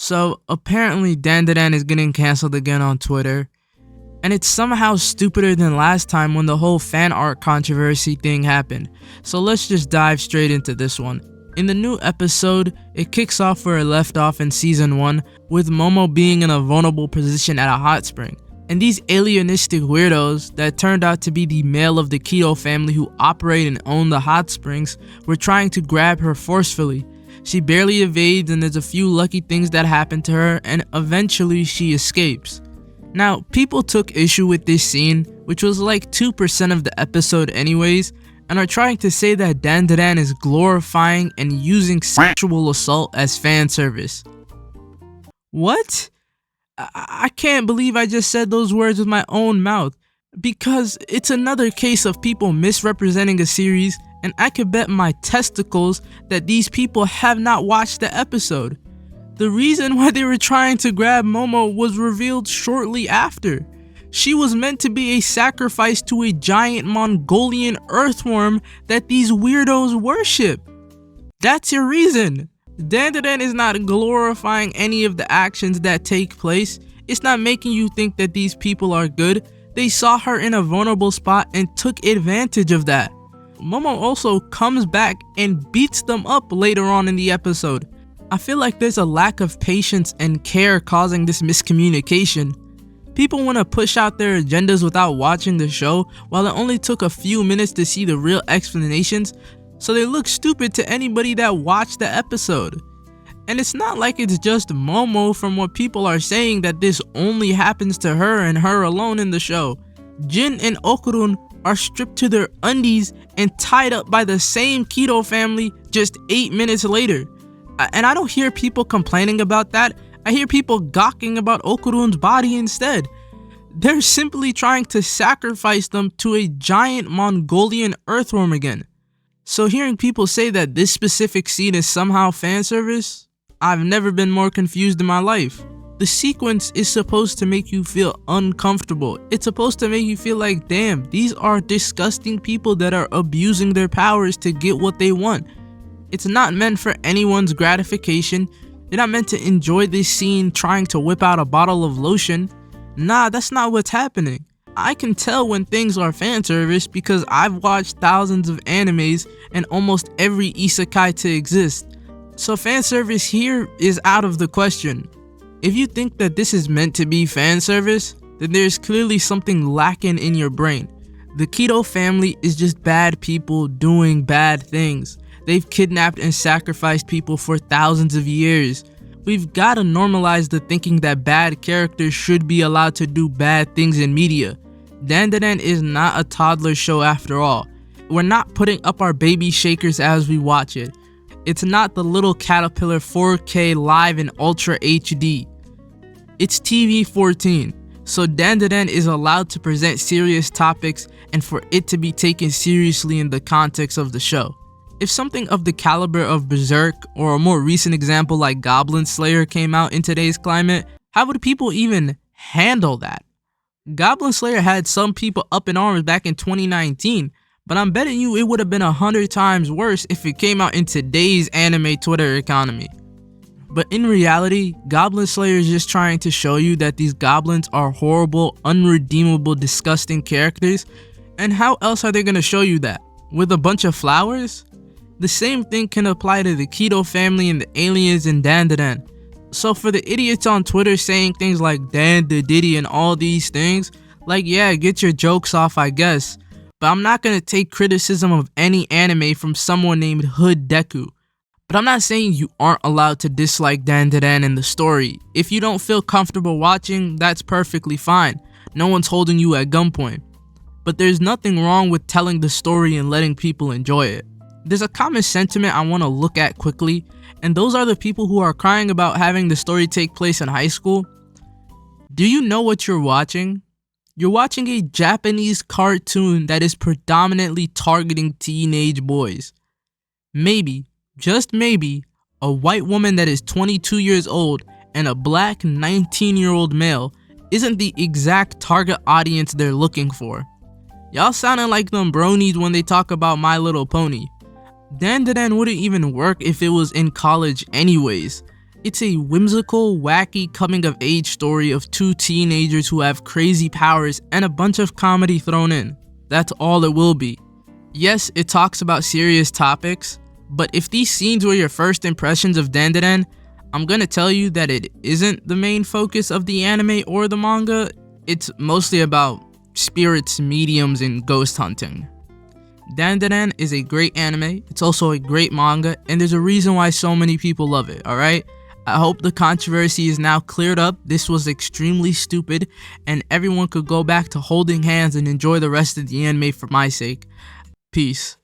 So apparently DanDaDan is getting cancelled again on Twitter, and it's somehow stupider than last time when the whole fan art controversy thing happened. So let's just dive straight into this one. In the new episode, it kicks off where it left off in season 1, with Momo being in a vulnerable position at a hot spring. And these alienistic weirdos that turned out to be the male of the Keto family who operate and own the hot springs were trying to grab her forcefully. She barely evades, and there's a few lucky things that happen to her, and eventually she escapes. Now, people took issue with this scene, which was like 2% of the episode anyways, and are trying to say that DanDaDan is glorifying and using sexual assault as fan service. What? I can't believe I just said those words with my own mouth, because it's another case of people misrepresenting a series, and I could bet my testicles that these people have not watched the episode. The reason why they were trying to grab Momo was revealed shortly after. She was meant to be a sacrifice to a giant Mongolian earthworm that these weirdos worship. That's your reason. DanDaDan is not glorifying any of the actions that take place. It's not making you think that these people are good. They saw her in a vulnerable spot and took advantage of that. Momo also comes back and beats them up later on in the episode. I feel like there's a lack of patience and care causing this miscommunication. People want to push out their agendas without watching the show, while it only took a few minutes to see the real explanations, so they look stupid to anybody that watched the episode. And it's not like it's just Momo, from what people are saying, that this only happens to her and her alone in the show. Jin and Okurun are stripped to their undies and tied up by the same Keto family just 8 minutes later. And I don't hear people complaining about that. I hear people gawking about Okurun's body instead. They're simply trying to sacrifice them to a giant Mongolian earthworm again. So hearing people say that this specific scene is somehow fan service, I've never been more confused in my life. The sequence is supposed to make you feel uncomfortable. It's supposed to make you feel like, damn, these are disgusting people that are abusing their powers to get what they want. It's not meant for anyone's gratification. You're not meant to enjoy this scene trying to whip out a bottle of lotion. Nah, that's not what's happening. I can tell when things are fan service because I've watched thousands of animes and almost every isekai to exist. So fan service here is out of the question. If you think that this is meant to be fan service, then there's clearly something lacking in your brain. The Keto family is just bad people doing bad things. They've kidnapped and sacrificed people for thousands of years. We've gotta normalize the thinking that bad characters should be allowed to do bad things in media. DanDaDan is not a toddler show after all. We're not putting up our baby shakers as we watch it. It's not the Little Caterpillar 4K live in Ultra HD. It's TV 14, so DanDaDan is allowed to present serious topics and for it to be taken seriously in the context of the show. If something of the caliber of Berserk or a more recent example like Goblin Slayer came out in today's climate, how would people even handle that? Goblin Slayer had some people up in arms back in 2019, but I'm betting you it would have been 100 times worse if it came out in today's anime Twitter economy. But in reality, Goblin Slayer is just trying to show you that these goblins are horrible, unredeemable, disgusting characters, and how else are they going to show you that? With a bunch of flowers? The same thing can apply to the Keto family and the aliens in DanDaDan. So for the idiots on Twitter saying things like DanDaDiddy and all these things, like, yeah, get your jokes off, I guess. But I'm not gonna take criticism of any anime from someone named Hood Deku. But I'm not saying you aren't allowed to dislike DanDaDan and the story. If you don't feel comfortable watching, that's perfectly fine. No one's holding you at gunpoint. But there's nothing wrong with telling the story and letting people enjoy it. There's a common sentiment I want to look at quickly, and those are the people who are crying about having the story take place in high school. Do you know what you're watching? You're watching a Japanese cartoon that is predominantly targeting teenage boys. Maybe, just maybe, a white woman that is 22 years old and a black 19-year-old male isn't the exact target audience they're looking for. Y'all sounding like them bronies when they talk about My Little Pony. DanDaDan wouldn't even work if it was in college anyways. It's a whimsical, wacky coming-of-age story of two teenagers who have crazy powers and a bunch of comedy thrown in. That's all it will be. Yes, it talks about serious topics, but if these scenes were your first impressions of DanDaDan, I'm gonna tell you that it isn't the main focus of the anime or the manga. It's mostly about spirits, mediums, and ghost hunting. DanDaDan is a great anime, it's also a great manga, and there's a reason why so many people love it, alright? I hope the controversy is now cleared up. This was extremely stupid, and everyone could go back to holding hands and enjoy the rest of the anime for my sake. Peace.